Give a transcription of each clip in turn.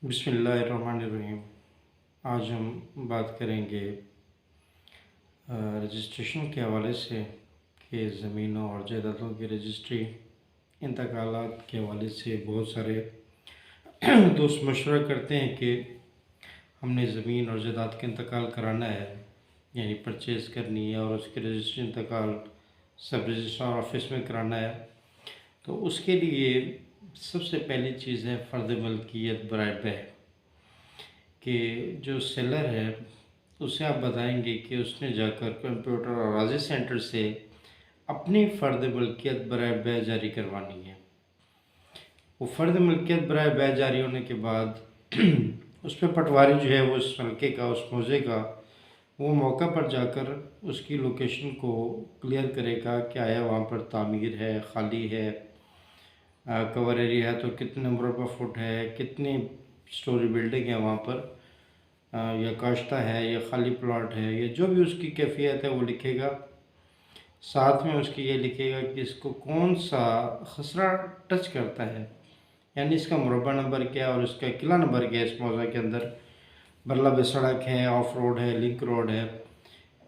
बिस्मिल्लाहिर्रहमानिर्रहीम। आज हम बात करेंगे रजिस्ट्रेशन के हवाले से कि ज़मीनों और जायदादों की रजिस्ट्री इंतकालात के हवाले से बहुत सारे दोस्त मशवरा करते हैं कि हमने ज़मीन और जायदाद का इंतकाल कराना है, यानी परचेज़ करनी है और उसकी रजिस्ट्री इंतकाल सब रजिस्ट्रार ऑफिस में कराना है। तो उसके लिए सबसे पहली चीज़ है फ़र्द मलकियत बराए बे कि जो सेलर है उसे आप बताएंगे कि उसने जाकर कंप्यूटर और राजी सेंटर से अपनी फ़र्द मलकियत बराए बे जारी करवानी है। वो फ़र्द मलकियत बराए बे जारी होने के बाद उस पर पटवारी जो है वो उस हल्के का, उस मौजे का, वो मौका पर जाकर उसकी लोकेशन को क्लियर करेगा कि आया वहाँ पर तामीर है, खाली है, कवर एरिया है तो कितने नंबर पर फुट है, कितनी स्टोरी बिल्डिंग है वहाँ पर, या काश्ता है या खाली प्लॉट है, या जो भी उसकी कैफियत है वो लिखेगा। साथ में उसकी ये लिखेगा कि इसको कौन सा खसरा टच करता है, यानी इसका मुरबा नंबर क्या है और इसका किला नंबर क्या है इस मौजा के अंदर, मतलब सड़क है, ऑफ रोड है, लिंक रोड है।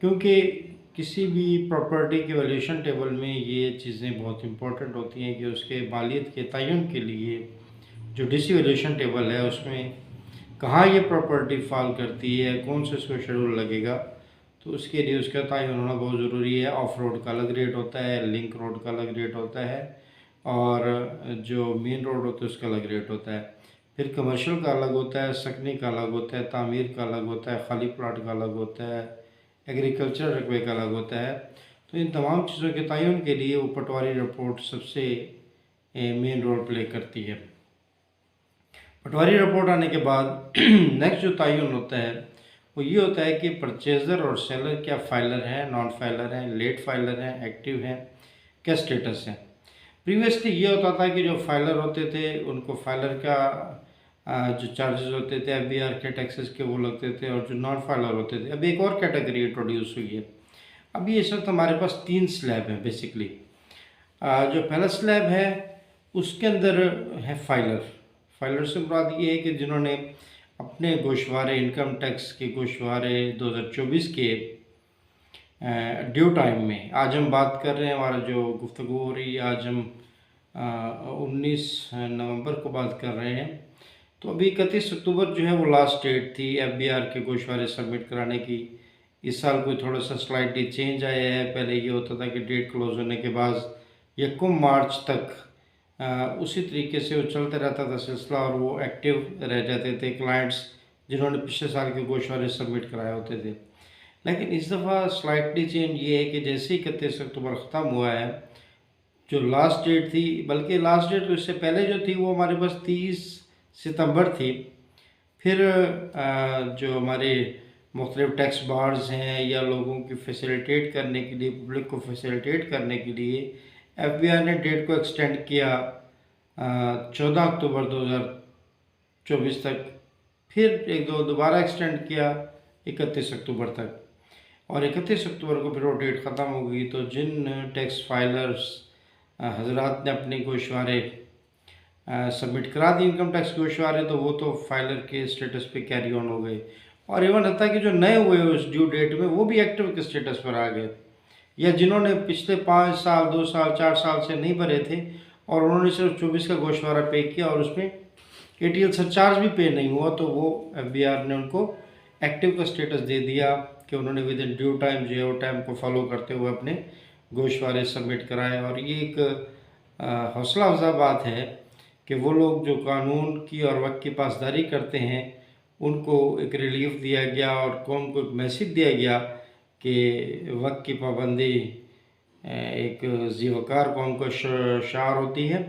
क्योंकि किसी भी प्रॉपर्टी के वैल्यूएशन टेबल में ये चीज़ें बहुत इंपॉर्टेंट होती हैं कि उसके मालियत के तयन के लिए जो डीसी वैल्यूएशन टेबल है उसमें कहाँ ये प्रॉपर्टी फॉल करती है, कौन से उसको शेड्यूल लगेगा, तो उसके लिए उसका तयन होना बहुत ज़रूरी है। ऑफ रोड का अलग रेट होता है, लिंक रोड का अलग रेट होता है और जो मेन रोड होता है उसका अलग रेट होता है। फिर कमर्शियल का अलग होता है, सकनी का अलग होता है, तामीर का अलग होता है, खाली प्लाट का अलग होता है, एग्रीकल्चर रकबे का अलग होता है। तो इन तमाम चीज़ों के तयन के लिए वो पटवारी रिपोर्ट सबसे मेन रोल प्ले करती है। पटवारी रिपोर्ट आने के बाद नेक्स्ट जो तयन होता है वो ये होता है कि परचेज़र और सेलर क्या फाइलर हैं, नॉन फाइलर हैं, लेट फाइलर हैं, एक्टिव हैं, क्या स्टेटस है। प्रीवियसली ये होता था कि जो फाइलर होते थे उनको फाइलर का जो चार्जेस होते थे एफबीआर के टैक्सेस के वो लगते थे, और जो नॉन फाइलर होते थे, अभी एक और कैटेगरी इंट्रोड्यूस हुई है। अभी इस वक्त हमारे पास 3 स्लैब हैं बेसिकली। जो पहला स्लैब है उसके अंदर है फाइलर। फाइलर से मुराद ये है कि जिन्होंने अपने गोशवारे, इनकम टैक्स के गोशवारे 2024 के ड्यू टाइम में, आज हम बात कर रहे हैं, हमारा जो गुफ्तगू हो रही है आज हम 19 नवंबर को बात कर रहे हैं। तो अभी 31 अक्टूबर जो है वो लास्ट डेट थी एफबीआर के गोशवारे सबमिट कराने की। इस साल कोई थोड़ा सा स्लाइटली चेंज आया है। पहले ये होता था कि डेट क्लोज होने के बाद 1 मार्च तक उसी तरीके से वो चलते रहता था सिलसिला, और वो एक्टिव रह जाते थे क्लाइंट्स जिन्होंने पिछले साल के गोशवारे सबमिट कराए होते थे। लेकिन इस दफ़ा स्लाइटली चेंज ये है कि जैसे ही 31 अक्टूबर ख़त्म हुआ है, जो लास्ट डेट थी, बल्कि लास्ट डेट उससे पहले जो थी वो हमारे पास 30 सितंबर थी। फिर जो हमारे मुख्तलिफ टैक्स बार्स हैं या लोगों की फैसिलिटेट करने के लिए, पब्लिक को फैसिलिटेट करने के लिए एफबीआई ने डेट को एक्सटेंड किया 14 अक्टूबर 2024 तक। फिर एक दो दोबारा एक्सटेंड किया 31 अक्टूबर तक, और 31 अक्टूबर को फिर वो डेट ख़त्म हो गई। तो जिन टैक्स फाइलर्स हजरात ने अपने गोशवारे सबमिट करा दी, इनकम टैक्स गोशवारे, तो वो तो फाइलर के स्टेटस पे कैरी ऑन हो गए। और इवन हत्ता कि जो नए हुए उस ड्यू डेट में वो भी एक्टिव के स्टेटस पर आ गए, या जिन्होंने पिछले 5 साल, 2 साल, 4 साल से नहीं भरे थे और उन्होंने सिर्फ 24 का गोशवारा पे किया और उसमें एटीएल सरचार्ज भी पे नहीं हुआ, तो वो एफबीआर ने उनको एक्टिव का स्टेटस दे दिया कि उन्होंने विद इन ड्यू टाइम जो है वो टाइम को फॉलो करते हुए अपने गोशवारे सबमिट कराए। और ये एक हौसला अफजा बात है कि वो लोग जो कानून की और वक्त की पासदारी करते हैं उनको एक रिलीफ दिया गया और कौम को एक मैसेज दिया गया कि वक्त की पाबंदी एक ज़ीवकार कौम को शार होती है,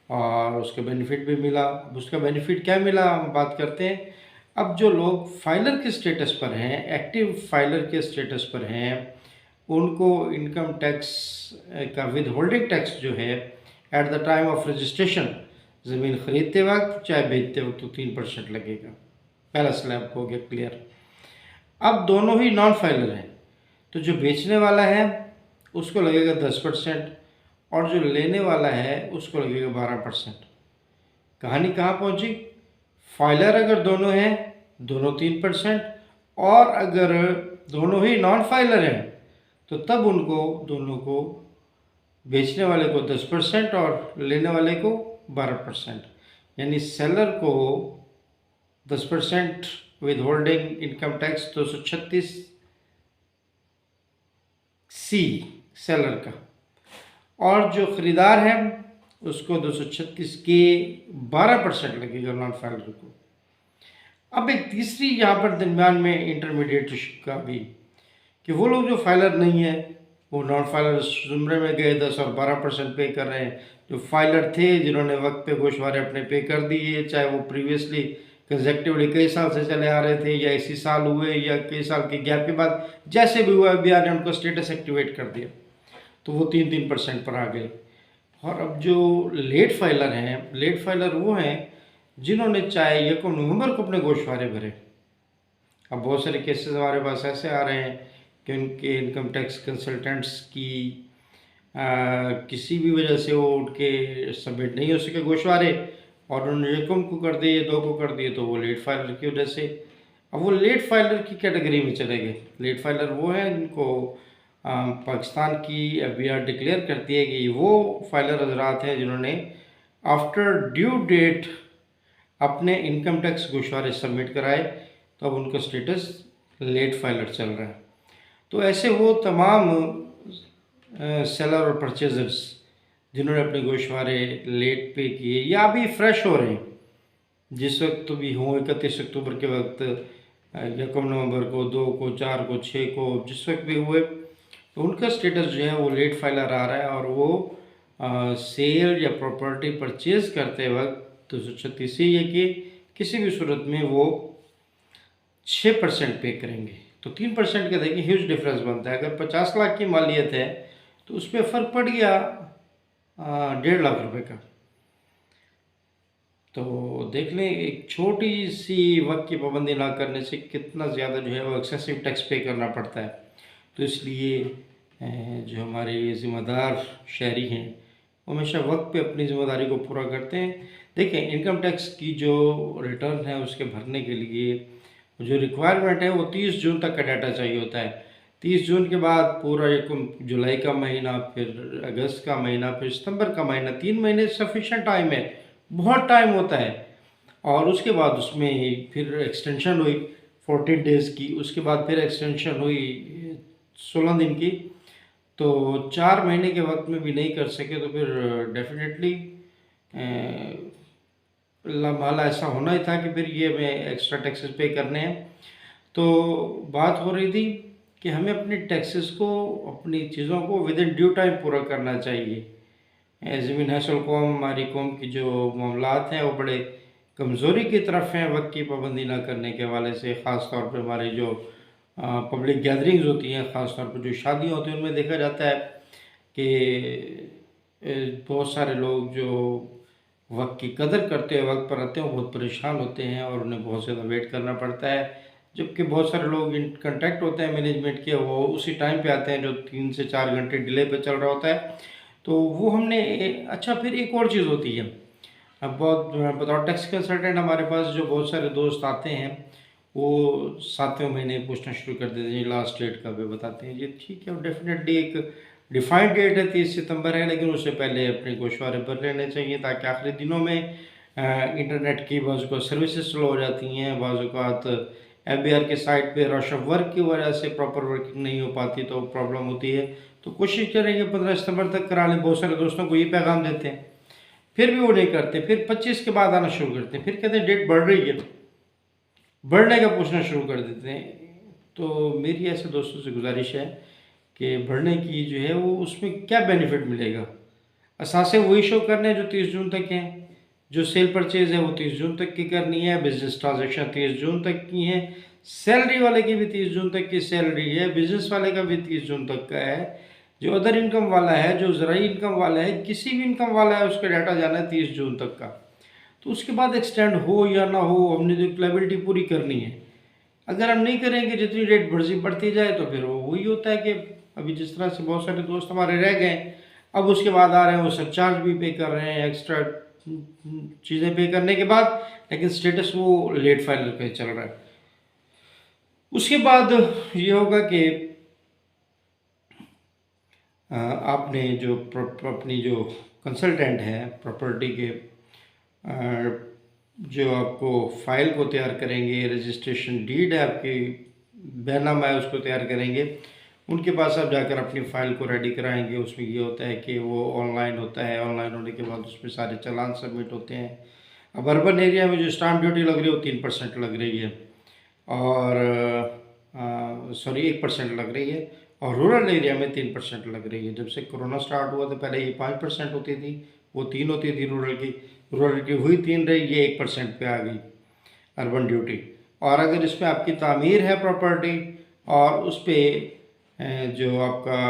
और उसका बेनिफिट भी मिला। उसका बेनिफिट क्या मिला हम बात करते हैं। अब जो लोग फाइलर के स्टेटस पर हैं, एक्टिव फाइलर के स्टेटस पर हैं, उनको इनकम टैक्स का विद होल्डिंग टैक्स जो है at the time of registration, ज़मीन ख़रीदते वक्त चाहे बेचते वक्त, तो 3% लगेगा। पहला स्लैब हो गया क्लियर। अब दोनों ही नॉन फाइलर हैं, तो जो बेचने वाला है उसको लगेगा 10% और जो लेने वाला है उसको लगेगा 12%। कहानी कहाँ पहुँची? फाइलर अगर दोनों हैं, दोनों 3%, और अगर दोनों ही नॉन फाइलर हैं तो तब उनको दोनों को, बेचने वाले को 10% और लेने वाले को 12%, यानी सेलर को 10% with holding income tax 236C seller का, और जो ख़रीदार है उसको 236 के 12% लगेगा नॉन फाइलर को। अब एक तीसरी यहाँ पर दरम्यान में इंटरमीडिएट का भी, कि वो लोग जो फाइलर नहीं है वो नॉन फाइलर जुमरे में गए, 10 और 12% पे कर रहे हैं। जो फाइलर थे जिन्होंने वक्त पे गोशवारे अपने पे कर दिए, चाहे वो प्रीवियसली कंजेक्टिवली कई साल से चले आ रहे थे या इसी साल हुए या कई साल के गैप के बाद, जैसे भी हुआ FBI ने उनको स्टेटस एक्टिवेट कर दिया, तो वो 3% पर आ गए। और अब जो लेट फाइलर हैं, लेट फाइलर वो हैं जिन्होंने चाहे 1 नवंबर को अपने गोशवारे भरे। अब बहुत सारे केसेस हमारे पास ऐसे आ रहे हैं कि उनके इनकम टैक्स कंसल्टेंट्स की किसी भी वजह से वो उनके सबमिट नहीं हो सके गोशवारे, और उन्होंने 1 को कर दिए, 2 को कर दिए, तो वो लेट फाइलर की वजह से अब वो लेट फाइलर की कैटेगरी में चले गए। लेट फाइलर वो हैं जिनको पाकिस्तान की FBI डिक्लेयर करती है कि वो फाइलर हजरात हैं जिन्होंने आफ्टर ड्यू डेट अपने इनकम टैक्स गोशवारे सबमिट कराए, तो अब उनका स्टेटस लेट फाइलर चल रहा है। तो ऐसे वो तमाम सेलर और परचेजर्स जिन्होंने अपने गोशवारे लेट पे किए या अभी फ्रेश हो रहे हैं, जिस वक्त तो भी हों 31 अक्टूबर के वक्त, 1 नवंबर को, 2 को, 4 को, 6 को, जिस वक्त भी हुए, तो उनका स्टेटस जो है वो लेट फाइलर आ रहा है, और वो सेल या प्रॉपर्टी परचेज करते वक्त 236 ये कि किसी भी सूरत में वो 6% पे करेंगे। तो 3% का देखिए ह्यूज डिफरेंस बनता है। अगर 50 लाख की मालियत है तो उस पर फ़र्क पड़ गया 1.5 लाख रुपए का। तो देख लें एक छोटी सी वक्त की पाबंदी ना करने से कितना ज़्यादा जो है वो एक्सेसिव टैक्स पे करना पड़ता है। तो इसलिए जो हमारे ज़िम्मेदार शहरी हैं वो हमेशा वक्त पे अपनी ज़िम्मेदारी को पूरा करते हैं। देखें, इनकम टैक्स की जो रिटर्न है उसके भरने के लिए जो रिक्वायरमेंट है वो 30 जून तक का डाटा चाहिए होता है। 30 जून के बाद पूरा 1 जुलाई का महीना, फिर अगस्त का महीना, फिर सितंबर का महीना, 3 महीने सफिशेंट टाइम है, बहुत टाइम होता है। और उसके बाद उसमें फिर एक्सटेंशन हुई 14 डेज़ की, उसके बाद फिर एक्सटेंशन हुई 16 दिन की। तो 4 महीने के वक्त में भी नहीं कर सके तो फिर डेफिनेटली माला ऐसा होना ही था कि फिर ये हमें एक्स्ट्रा टैक्सेस पे करने हैं। तो बात हो रही थी कि हमें अपनी टैक्सेस को, अपनी चीज़ों को विद इन ड्यू टाइम पूरा करना चाहिए। ज़मीन हासिल कौम, हमारी कौम की जो मामलात हैं वो बड़े कमज़ोरी की तरफ हैं वक्त की पाबंदी ना करने के हवाले से। ख़ास तौर पर हमारी जो पब्लिक गैदरिंग्स होती हैं, ख़ास तौर पर जो शादियाँ होती हैं, उनमें देखा जाता है कि बहुत सारे लोग जो वक्त की कदर करते हैं, वक्त पर आते हैं, वो बहुत परेशान होते हैं और उन्हें बहुत ज़्यादा वेट करना पड़ता है। जबकि बहुत सारे लोग इन कंटेक्ट होते हैं मैनेजमेंट के, वो उसी टाइम पे आते हैं जो 3 से 4 घंटे डिले पे चल रहा होता है। तो वो हमने अच्छा, फिर एक और चीज़ होती है, अब बहुत बतौर टैक्स कंसल्टेंट हमारे पास जो बहुत सारे दोस्त आते हैं वो 7वें महीने पूछना शुरू कर देते हैं लास्ट डेट कब है, बताते हैं जी ठीक है। डेफिनेटली एक डिफाइंड डेट है 30 सितंबर है, लेकिन उससे पहले अपने गोशवारे भर लेने चाहिए ताकि आखिरी दिनों में इंटरनेट की बाज़ को सर्विसेज स्लो हो जाती हैं, बाज़ FBI के साइट पे रश ऑफ वर्क की वजह से प्रॉपर वर्किंग नहीं हो पाती तो प्रॉब्लम होती है। तो कोशिश करेंगे 15 सितंबर तक करा लें। बहुत सारे दोस्तों को ये पैगाम देते हैं, फिर भी वो नहीं करते, फिर 25 के बाद आना शुरू करते हैं, फिर कहते हैं डेट बढ़ रही है, बढ़ने का पूछना शुरू कर देते हैं। तो मेरी ऐसे दोस्तों से गुजारिश है कि बढ़ने की जो है वो उसमें क्या बेनिफिट मिलेगा। असासे वही शो करने हैं जो 30 जून तक हैं, जो सेल परचेज है वो 30 जून तक की करनी है, बिजनेस ट्रांजैक्शन 30 जून तक की हैं, सैलरी वाले की भी 30 जून तक की सैलरी है, बिजनेस वाले का भी 30 जून तक का है, जो अदर इनकम वाला है, जो ज़राई इनकम वाला है, किसी भी इनकम वाला है उसका डाटा जाना है 30 जून तक का। तो उसके बाद एक्सटेंड हो या ना हो, हमने जो क्लेबिलिटी पूरी करनी है। अगर हम नहीं करेंगे, जितनी रेट बढ़ती जाए तो फिर वो वही होता है कि अभी जिस तरह से बहुत सारे दोस्त हमारे रह गए, अब उसके बाद आ रहे हैं वो सरचार्ज भी पे कर रहे हैं, एक्स्ट्रा चीज़ें पे करने के बाद, लेकिन स्टेटस वो लेट फाइलर पे चल रहा है। उसके बाद ये होगा कि आपने जो अपनी जो कंसल्टेंट है प्रॉपर्टी के, जो आपको फाइल को तैयार करेंगे, रजिस्ट्रेशन डीड है आपकी, बैनामा है, उसको तैयार करेंगे, उनके पास आप जाकर अपनी फ़ाइल को रेडी कराएंगे। उसमें ये होता है कि वो ऑनलाइन होता है, ऑनलाइन होने के बाद उसमें सारे चालान सबमिट होते हैं। अब अर्बन एरिया में जो स्टाम्प ड्यूटी लग रही है वो 3% लग रही है, और सॉरी 1% लग रही है, और रूरल एरिया में 3% लग रही है। जब से कोरोना स्टार्ट हुआ तो पहले ये 5% होती थी, वो 3 होती थी रूरल की हुई 3 रही, ये 1% पे आ गई अर्बन ड्यूटी। और अगर इसमें आपकी तामीर है प्रॉपर्टी और उस पर जो आपका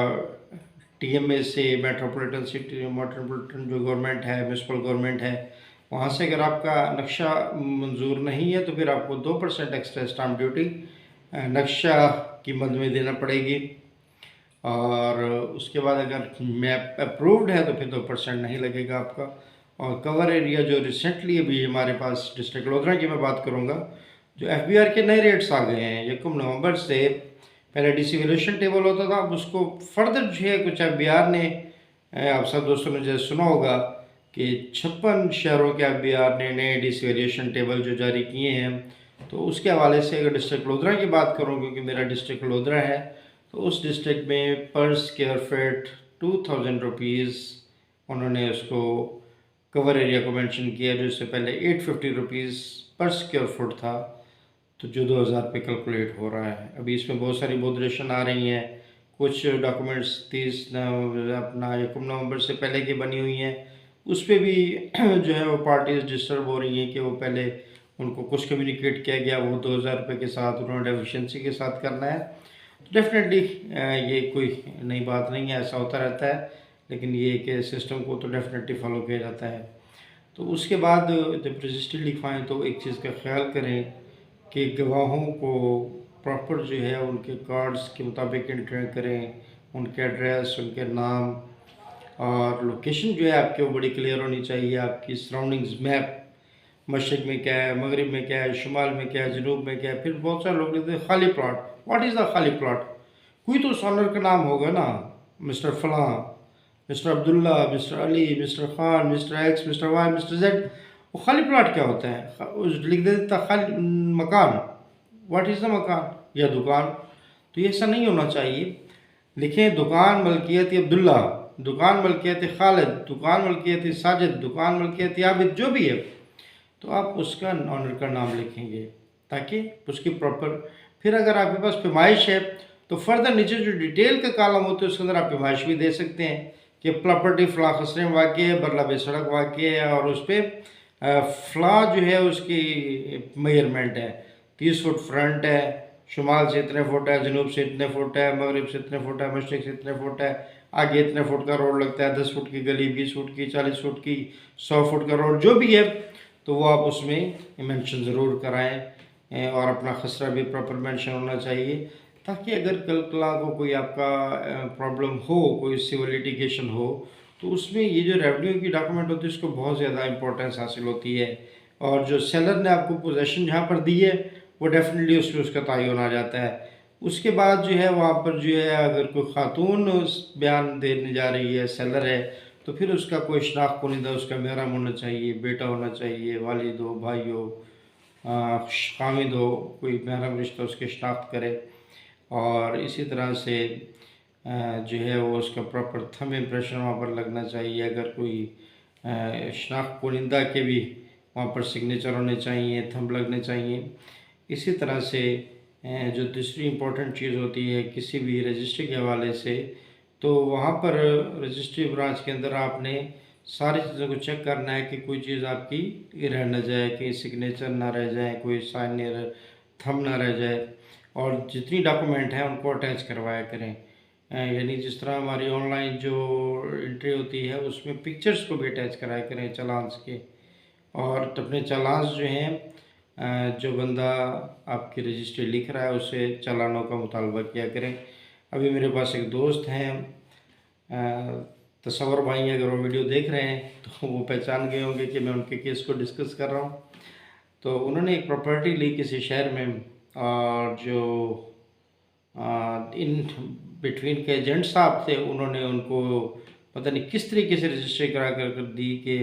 टीएमए से मेट्रोपॉलिटन सिटी, मेट्रोपॉलिटन जो गवर्नमेंट है, म्यूनसिपल गवर्नमेंट है, वहाँ से अगर आपका नक्शा मंजूर नहीं है तो फिर आपको 2% एक्स्ट्रा स्टाम्प ड्यूटी नक्शा की मद में देना पड़ेगी। और उसके बाद अगर मैप अप्रूव्ड है तो फिर 2% नहीं लगेगा आपका। और कवर एरिया जो रिसेंटली अभी हमारे पास डिस्ट्रिक्ट लोधरा की मैं बात करूँगा, जो एफबीआर के नए रेट्स आ गए हैं 1 नवंबर से। पहले डीसी वैल्यूएशन टेबल होता था, अब उसको फर्दर जो है कुछ एफबीआर ने, आप सब दोस्तों ने जैसे सुना होगा कि 56 शहरों के एफबीआर ने नए डीसी वैल्यूएशन टेबल जो जारी किए हैं। तो उसके हवाले से अगर डिस्ट्रिक्ट लोधरा की बात करूँ, क्योंकि मेरा डिस्ट्रिक्ट लोधरा है, तो उस डिस्ट्रिक्ट में पर स्क्वायर फीट 2000 रुपीज़ उन्होंने उसको कवर एरिया को मेंशन किया, जो इससे पहले 850 रुपीज़ पर स्क्वायर फुट था, तो जो 2000 पे कैलकुलेट हो रहा है। अभी इसमें बहुत सारी मॉडरेशन आ रही हैं, कुछ डॉक्यूमेंट्स 30 अपना 1 नवंबर से पहले की बनी हुई हैं, उस पर भी जो है वो पार्टीज डिस्टर्ब हो रही हैं कि वो पहले उनको कुछ कम्युनिकेट किया गया, वो 2000 रुपये के साथ उन्होंने डेफिशिएंसी के साथ करना है। डेफिनेटली ये कोई नई बात नहीं है, ऐसा होता रहता है, लेकिन ये कि सिस्टम को तो डेफिनेटली फॉलो किया जाता है। तो उसके बाद जब रजिस्ट्री लिखवाएं तो एक चीज़ का ख्याल करें कि गवाहों को प्रॉपर जो है उनके कार्ड्स के मुताबिक एंटर करें, उनके एड्रेस, उनके नाम और लोकेशन जो है आपके वो बड़ी क्लियर होनी चाहिए। आपकी सराउंडिंग्स मैप, मशरक़ में क्या है, मगरिब में क्या है, शुमाल में क्या है, जनूब में क्या है। फिर बहुत सारे लोग लिखते हैं खाली प्लाट। व्हाट इज़ द खाली प्लाट? कोई तो ऑनर का नाम होगा ना, मिस्टर फलां, mister Abdullah, mister Ali, mister Khan, mister X, mister Y, mister Z. वो खाली प्लाट क्या होता है? लिख देता खाली मकान। व्हाट इज़ द मकान या दुकान? तो ये ऐसा नहीं होना चाहिए। लिखें दुकान मलकियत अब्दुल्ला, दुकान मलकियत खालिद, दुकान मलकियत साजिद, दुकान मलकियत आबिद, जो भी है, तो आप उसका ऑनर का नाम लिखेंगे ताकि उसकी प्रॉपर। फिर अगर आपके पास पैमाइश है तो फर्दर नीचे जो डिटेल के कॉलम होते हैं उसके अंदर आप पैमाइश भी दे सकते हैं कि प्रॉपर्टी फ़लाँ खसरे में वाक़ है, बरला सड़क वाक़ है, और उस पर फ़लाँ जो है उसकी मेजरमेंट है 30 फुट फ्रंट है, शुमाल से इतने फुट है, जनूब से इतने फुट है, मगरिब से इतने फुट है, मशरक़ से इतने फुट है, आगे इतने फुट का रोड लगता है, 10 फुट की गली, 20 फुट की, 40 फुट की, 100 फुट का रोड, जो भी है, तो वो आप उसमें मेंशन ज़रूर कराएं। और अपना खसरा भी प्रॉपर मेंशन होना चाहिए, ताकि अगर कल को कोई आपका प्रॉब्लम हो, कोई सिविल लिटिगेशन हो, तो उसमें ये जो रेवेन्यू की डॉक्यूमेंट होती है उसको बहुत ज़्यादा इंपॉर्टेंस हासिल होती है। और जो सेलर ने आपको पोजेसन जहाँ पर दी है वो डेफिनेटली उसमें उसका तयन आ जाता है। उसके बाद जो है वहाँ पर जो है अगर कोई खातून बयान देने जा रही है, सेलर है, तो फिर उसका कोई शनाख्त कुनिंदा उसका महरम होना चाहिए, बेटा होना चाहिए, वालिद हो, भाई हो, खामिद हो, कोई महरम रिश्ता उसके शनाख्त करे। और इसी तरह से जो है वो उसका प्रॉपर थंब इम्प्रेशन वहाँ पर लगना चाहिए। अगर कोई शनाख्त कुनिंदा के भी वहाँ पर सिग्नेचर होने चाहिए, थंब लगने चाहिए। इसी तरह से जो दूसरी इम्पोर्टेंट चीज़ होती है किसी भी रजिस्ट्री के हवाले से, तो वहाँ पर रजिस्ट्री ब्रांच के अंदर आपने सारी चीज़ों को चेक करना है कि कोई चीज़ आपकी रह न जाए, कहीं सिग्नेचर ना रह जाए, कोई साइन थंब ना रह जाए। और जितनी डॉक्यूमेंट हैं उनको अटैच करवाया करें। यानी जिस तरह हमारी ऑनलाइन जो एंट्री होती है उसमें पिक्चर्स को भी अटैच कराया करें चालान्स के। और अपने चालान्स जो हैं जो बंदा आपकी रजिस्ट्री लिख रहा है उससे चालानों का मुतालबा किया करें। अभी मेरे पास एक दोस्त हैं तसव्वुर भाई अगर वो वीडियो देख रहे हैं तो वो पहचान गए होंगे कि मैं उनके केस को डिस्कस कर रहा हूँ। तो उन्होंने एक प्रॉपर्टी ली किसी शहर में, और जो इन बिटवीन के एजेंट साहब थे उन्होंने उनको पता नहीं किस तरीके से रजिस्ट्री करा कर दी कि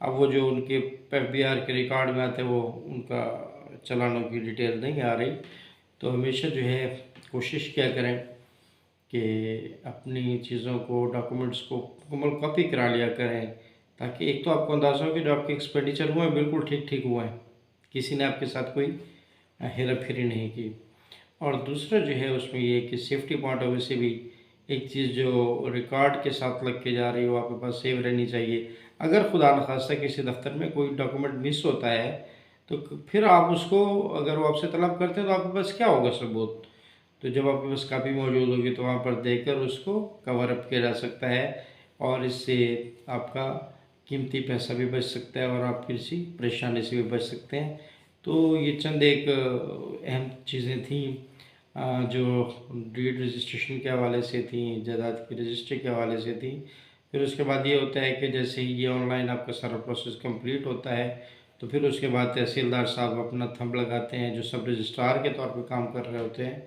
अब वो जो उनके एफबीआर के रिकॉर्ड में आते वो उनका चालानों की डिटेल नहीं आ रही। तो हमेशा जो है कोशिश क्या करें कि अपनी चीज़ों को, डॉक्यूमेंट्स को मुकम्मल कॉपी करा लिया करें, ताकि एक तो आपको अंदाज़ा हो कि जो आपके एक्सपेंडिचर हुए हैं बिल्कुल ठीक ठीक हुए हैं, किसी ने आपके साथ कोई हेरा फेरी नहीं की। और दूसरा जो है उसमें ये कि सेफ्टी पॉइंट ऑफ व्यू से भी एक चीज़ जो रिकॉर्ड के साथ लग के जा रही हो आपके पास सेव रहनी चाहिए। अगर खुदा न खास्ता किसी दफ्तर में कोई डॉक्यूमेंट मिस होता है तो फिर आप उसको, अगर वो आपसे तलब करते हैं तो आपके पास क्या होगा सबूत। तो जब आपके पास कापी मौजूद होगी तो वहाँ पर देखकर उसको कवर अप किया जा सकता है, और इससे आपका कीमती पैसा भी बच सकता है और आप किसी परेशानी से भी बच सकते हैं। तो ये चंद एक अहम चीज़ें थी जो डीड रजिस्ट्रेशन के हवाले से थी, जायदाद की रजिस्ट्री के हवाले से थी। फिर उसके बाद ये होता है कि जैसे ही ये ऑनलाइन आपका सारा प्रोसेस कंप्लीट होता है तो फिर उसके बाद तहसीलदार साहब अपना थंब लगाते हैं, जो सब रजिस्ट्रार के तौर पे काम कर रहे होते हैं।